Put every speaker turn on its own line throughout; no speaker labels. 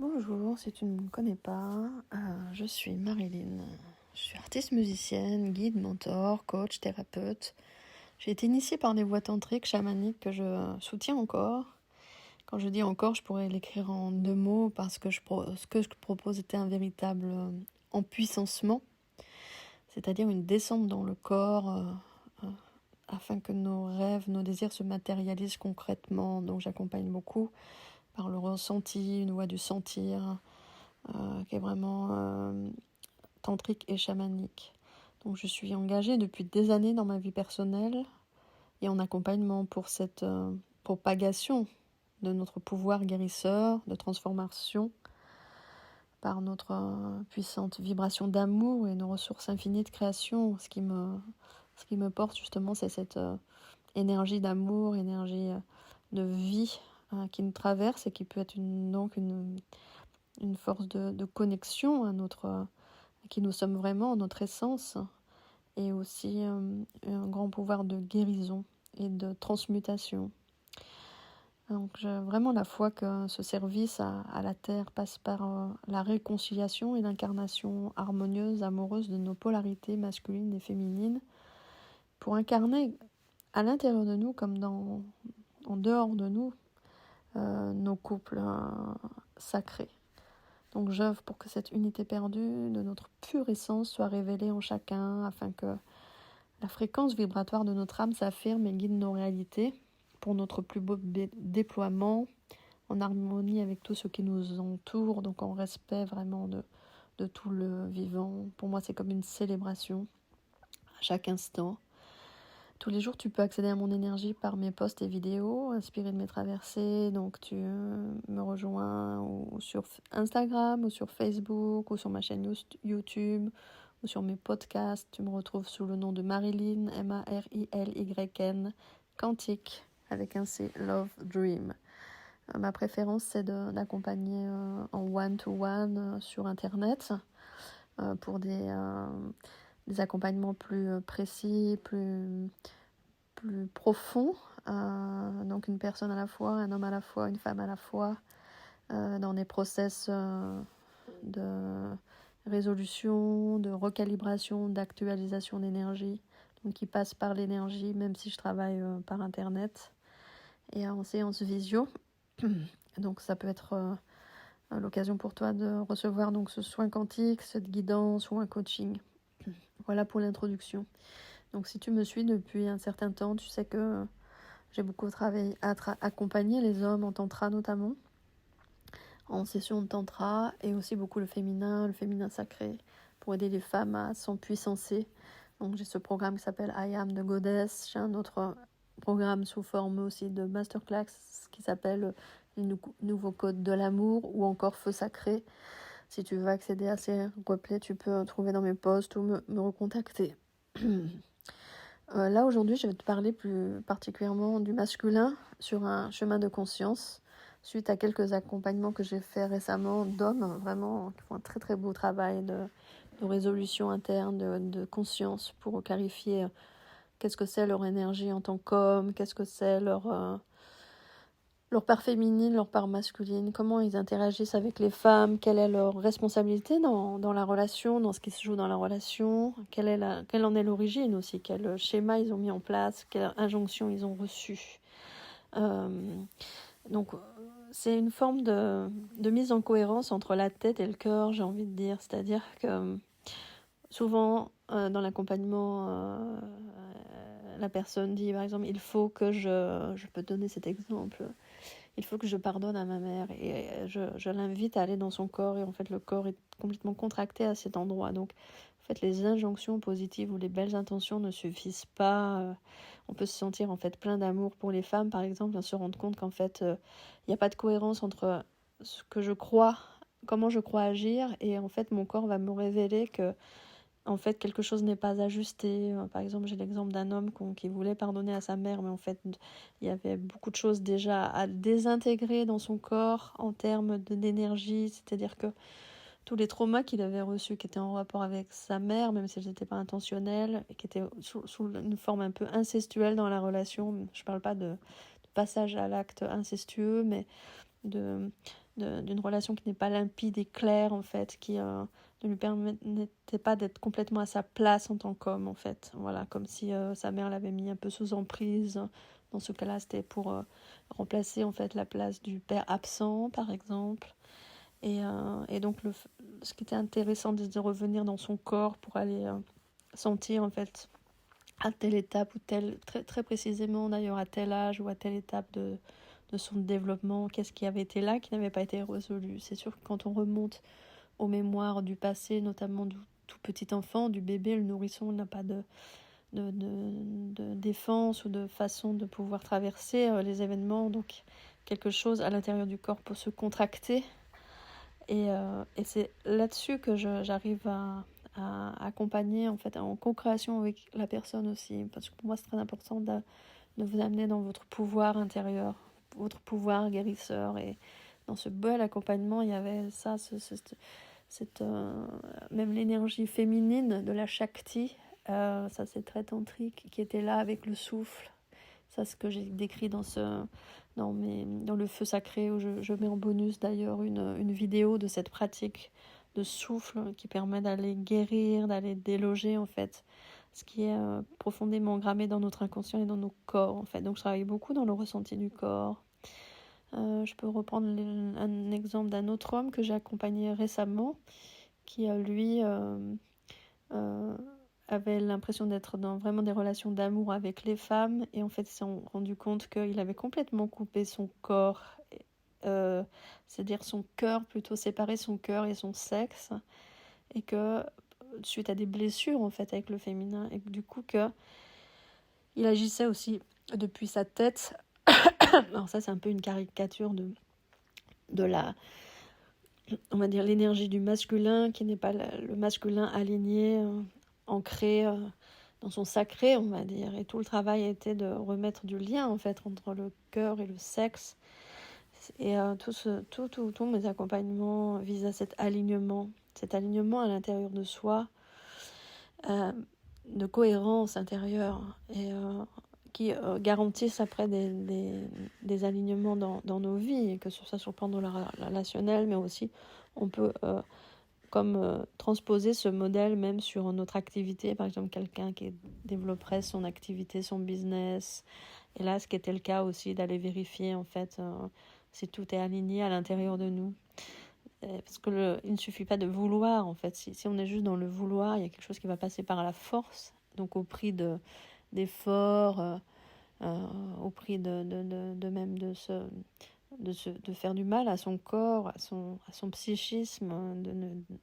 Bonjour, si tu ne me connais pas, je suis Marilyn. Je suis artiste musicienne, guide, mentor, coach, thérapeute. J'ai été initiée par des voies tantriques, chamaniques que je soutiens encore. Quand je dis encore, je pourrais l'écrire en 2 mots parce que ce que je propose était un véritable empuissancement, c'est-à-dire une descente dans le corps afin que nos rêves, nos désirs se matérialisent concrètement. Donc j'accompagne beaucoup par le ressenti, une voie du sentir, qui est vraiment tantrique et chamanique. Donc je suis engagée depuis des années dans ma vie personnelle et en accompagnement pour cette propagation de notre pouvoir guérisseur, de transformation par notre puissante vibration d'amour et nos ressources infinies de création. Ce qui me porte justement, c'est cette énergie d'amour, énergie de vie qui nous traverse et qui peut être une force de connexion à qui nous sommes vraiment, notre essence, et aussi un grand pouvoir de guérison et de transmutation. Donc j'ai vraiment la foi que ce service à la Terre passe par la réconciliation et l'incarnation harmonieuse, amoureuse de nos polarités masculines et féminines pour incarner à l'intérieur de nous comme en dehors de nous nos couples sacrés. Donc j'œuvre pour que cette unité perdue de notre pure essence soit révélée en chacun afin que la fréquence vibratoire de notre âme s'affirme et guide nos réalités pour notre plus beau déploiement en harmonie avec tout ce qui nous entoure, donc en respect vraiment de tout le vivant. Pour moi, c'est comme une célébration à chaque instant. Tous les jours, tu peux accéder à mon énergie par mes posts et vidéos inspirés de mes traversées. Donc, tu me rejoins ou sur Instagram, ou sur Facebook, ou sur ma chaîne YouTube, ou sur mes podcasts. Tu me retrouves sous le nom de Marilyn, Marilyn, Quantique, avec un C, Love Dream. Ma préférence, c'est d'accompagner en one-to-one sur Internet pour des accompagnements plus précis, plus profonds. Donc une personne à la fois, un homme à la fois, une femme à la fois, dans des process de résolution, de recalibration, d'actualisation d'énergie, donc qui passe par l'énergie, même si je travaille par Internet, et en séance visio. Donc ça peut être l'occasion pour toi de recevoir donc ce soin quantique, cette guidance ou un coaching. Voilà pour l'introduction. Donc si tu me suis depuis un certain temps, tu sais que j'ai beaucoup travaillé à accompagner les hommes en tantra notamment, en session de tantra, et aussi beaucoup le féminin sacré, pour aider les femmes à s'empuissancer. Donc j'ai ce programme qui s'appelle I Am the Goddess. J'ai un autre programme sous forme aussi de masterclass qui s'appelle les nouveaux codes de l'amour ou encore Feu sacré. Si tu veux accéder à ces replays, tu peux trouver dans mes posts ou me recontacter. Là aujourd'hui, je vais te parler plus particulièrement du masculin sur un chemin de conscience suite à quelques accompagnements que j'ai fait récemment d'hommes vraiment qui font un très très beau travail de résolution interne, de conscience pour clarifier qu'est-ce que c'est leur énergie en tant qu'homme, qu'est-ce que c'est leur part féminine, leur part masculine, comment ils interagissent avec les femmes, quelle est leur responsabilité dans la relation, dans ce qui se joue dans la relation, quelle en est l'origine aussi, quel schéma ils ont mis en place, quelle injonction ils ont reçue. Donc c'est une forme de mise en cohérence entre la tête et le cœur, j'ai envie de dire, c'est-à-dire que souvent dans l'accompagnement, la personne dit par exemple, il faut que je peux donner cet exemple, il faut que je pardonne à ma mère, et je l'invite à aller dans son corps, et en fait le corps est complètement contracté à cet endroit. Donc en fait les injonctions positives ou les belles intentions ne suffisent pas. On peut se sentir en fait plein d'amour pour les femmes par exemple, et se rendre compte qu'en fait il n'y a pas de cohérence entre ce que je crois, comment je crois agir, et en fait mon corps va me révéler que en fait quelque chose n'est pas ajusté. Par exemple, j'ai l'exemple d'un homme qui voulait pardonner à sa mère, mais en fait il y avait beaucoup de choses déjà à désintégrer dans son corps en termes d'énergie, c'est-à-dire que tous les traumas qu'il avait reçus qui étaient en rapport avec sa mère, même si elles n'étaient pas intentionnelles, et qui étaient sous une forme un peu incestuelle dans la relation. Je ne parle pas de passage à l'acte incestueux, mais de d'une relation qui n'est pas limpide et claire, en fait, qui ne lui permettait pas d'être complètement à sa place en tant qu'homme, en fait. Voilà, comme si sa mère l'avait mis un peu sous emprise. Dans ce cas-là, c'était pour remplacer, en fait, la place du père absent, par exemple. Et donc, ce qui était intéressant, c'est de revenir dans son corps pour aller sentir, en fait, à telle étape ou très, très précisément d'ailleurs, à tel âge ou à telle étape de son développement, qu'est-ce qui avait été là, qui n'avait pas été résolu. C'est sûr que quand on remonte aux mémoires du passé, notamment du tout petit enfant, du bébé, le nourrisson n'a pas de défense ou de façon de pouvoir traverser les événements, donc quelque chose à l'intérieur du corps peut se contracter. Et c'est là-dessus que j'arrive à accompagner, en fait, en co-création avec la personne aussi, parce que pour moi c'est très important de vous amener dans votre pouvoir intérieur, votre pouvoir guérisseur. Et dans ce bel accompagnement, il y avait ça, même l'énergie féminine de la Shakti, ça c'est très tantrique, qui était là avec le souffle. Ça, c'est ce que j'ai décrit dans le feu sacré, où je mets en bonus d'ailleurs une vidéo de cette pratique de souffle qui permet d'aller guérir, d'aller déloger, en fait, ce qui est profondément grammé dans notre inconscient et dans nos corps, en fait. Donc je travaille beaucoup dans le ressenti du corps. Je peux reprendre un exemple d'un autre homme que j'ai accompagné récemment, qui lui avait l'impression d'être dans vraiment des relations d'amour avec les femmes, et en fait il s'est rendu compte qu'il avait complètement coupé son corps, c'est-à-dire son cœur, plutôt séparé son cœur et son sexe, et que suite à des blessures, en fait, avec le féminin, et du coup que il agissait aussi depuis sa tête. Alors ça, c'est un peu une caricature de la, on va dire, l'énergie du masculin, qui n'est pas le masculin aligné, ancré dans son sacré, on va dire. Et tout le travail a été de remettre du lien, en fait, entre le cœur et le sexe. Et tous mes accompagnements visent à cet alignement à l'intérieur de soi, de cohérence intérieure, et qui garantissent après des alignements dans nos vies, que ce soit sur le plan relationnel, mais aussi on peut transposer ce modèle même sur notre activité. Par exemple, quelqu'un qui développerait son activité, son business, et là, ce qui était le cas aussi, d'aller vérifier, en fait, si tout est aligné à l'intérieur de nous. Parce que il ne suffit pas de vouloir, en fait. Si on est juste dans le vouloir, il y a quelque chose qui va passer par la force, donc au prix d'efforts, au prix de même de faire du mal à son corps, à son psychisme,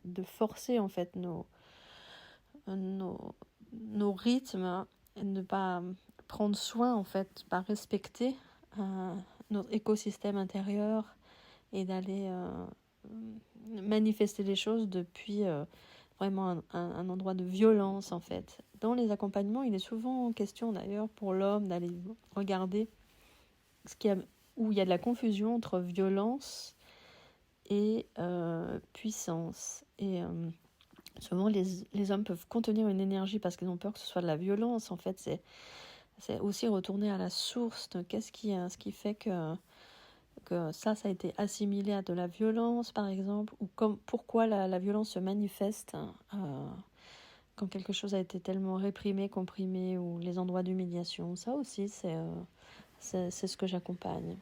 de forcer, en fait, nos rythmes, et de ne pas prendre soin, en fait, pas respecter notre écosystème intérieur, et d'aller manifester les choses depuis vraiment un endroit de violence, en fait. Dans les accompagnements, il est souvent question, d'ailleurs, pour l'homme d'aller regarder où il y a de la confusion entre violence et puissance. Et souvent, les hommes peuvent contenir une énergie parce qu'ils ont peur que ce soit de la violence. En fait, c'est aussi retourner à la source de ce qui fait que ça a été assimilé à de la violence, par exemple, ou pourquoi la violence se manifeste quand quelque chose a été tellement réprimé, comprimé, ou les endroits d'humiliation. Ça aussi, c'est ce que j'accompagne.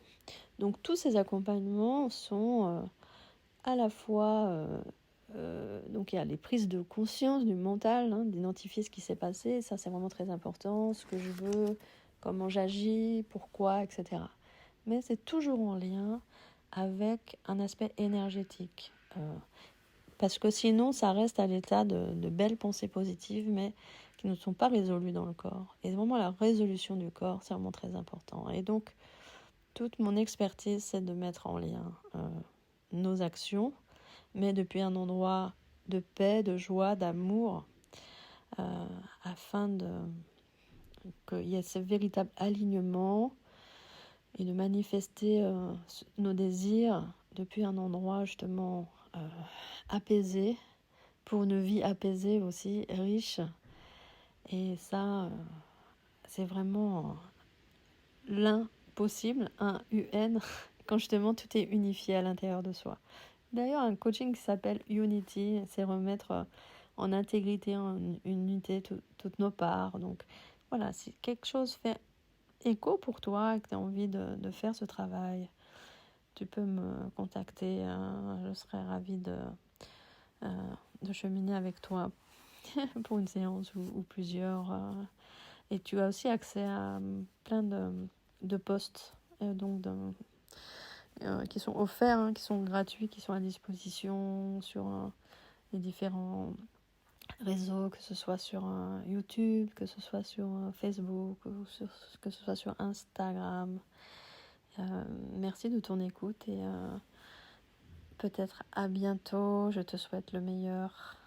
Donc tous ces accompagnements sont à la fois... donc il y a les prises de conscience du mental, d'identifier ce qui s'est passé, ça c'est vraiment très important, ce que je veux, comment j'agis, pourquoi, etc. Mais c'est toujours en lien avec un aspect énergétique. Parce que sinon, ça reste à l'état de belles pensées positives, mais qui ne sont pas résolues dans le corps. Et vraiment, la résolution du corps, c'est vraiment très important. Et donc, toute mon expertise, c'est de mettre en lien nos actions, mais depuis un endroit de paix, de joie, d'amour, afin qu'il y ait ce véritable alignement, et de manifester nos désirs depuis un endroit justement apaisé, pour une vie apaisée aussi, riche. Et ça, c'est vraiment l'impossible, un UN, Quand justement tout est unifié à l'intérieur de soi. D'ailleurs, un coaching qui s'appelle Unity, c'est remettre en intégrité, en unité, toutes nos parts. Donc voilà, si quelque chose fait écho pour toi et que tu as envie de faire ce travail, tu peux me contacter. Je serais ravie de cheminer avec toi pour une séance ou plusieurs. Et tu as aussi accès à plein de posts qui sont offerts, qui sont gratuits, qui sont à disposition sur les différents réseaux, que ce soit sur YouTube, que ce soit sur Facebook, que ce soit sur Instagram. Merci de ton écoute et peut-être à bientôt. Je te souhaite le meilleur.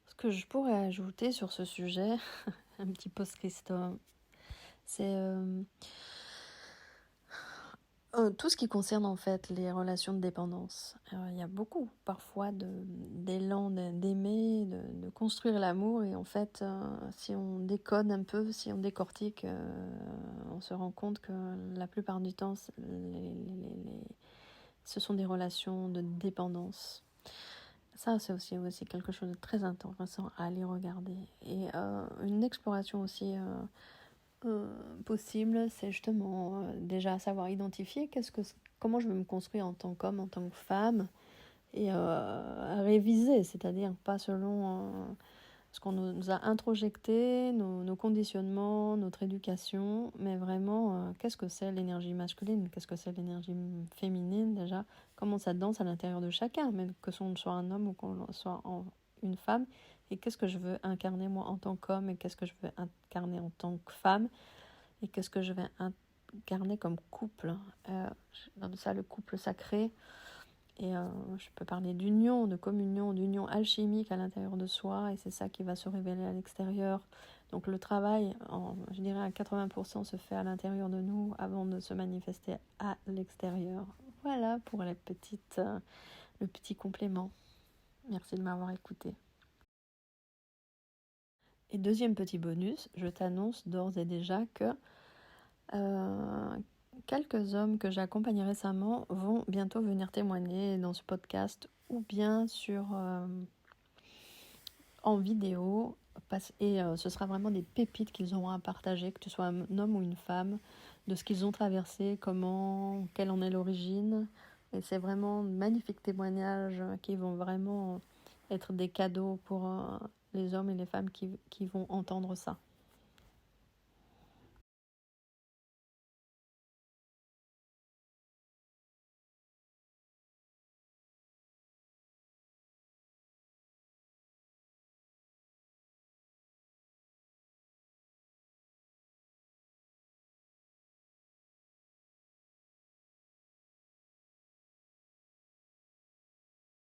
Ce que je pourrais ajouter sur ce sujet, un petit post-scriptum, c'est tout ce qui concerne en fait les relations de dépendance. Il y a beaucoup parfois d'élan d'aimer, de construire l'amour, et en fait si on décode un peu, si on décortique, on se rend compte que la plupart du temps ce sont des relations de dépendance. Ça, c'est aussi quelque chose de très intéressant à aller regarder. Et une exploration aussi possible, c'est justement déjà savoir identifier comment je veux me construire en tant qu'homme, en tant que femme, et à réviser, c'est-à-dire pas selon ce qu'on nous a introjecté, nos conditionnements, notre éducation, mais vraiment qu'est-ce que c'est l'énergie masculine, qu'est-ce que c'est l'énergie féminine déjà, comment ça danse à l'intérieur de chacun, même que l'on soit un homme ou qu'on soit une femme, et qu'est-ce que je veux incarner moi en tant qu'homme, et qu'est-ce que je veux incarner en tant que femme, et qu'est-ce que je vais incarner comme couple. Dans ça, le couple sacré. Et je peux parler d'union, de communion, d'union alchimique à l'intérieur de soi, et c'est ça qui va se révéler à l'extérieur. Donc le travail, je dirais à 80%, se fait à l'intérieur de nous avant de se manifester à l'extérieur. Voilà pour le petit complément. Merci de m'avoir écouté. Et deuxième petit bonus, je t'annonce d'ores et déjà que quelques hommes que j'ai accompagnés récemment vont bientôt venir témoigner dans ce podcast ou bien en vidéo, et ce sera vraiment des pépites qu'ils auront à partager, que tu sois un homme ou une femme, de ce qu'ils ont traversé, quelle en est l'origine. Et c'est vraiment de magnifiques témoignages qui vont vraiment être des cadeaux pour les hommes et les femmes qui vont entendre ça.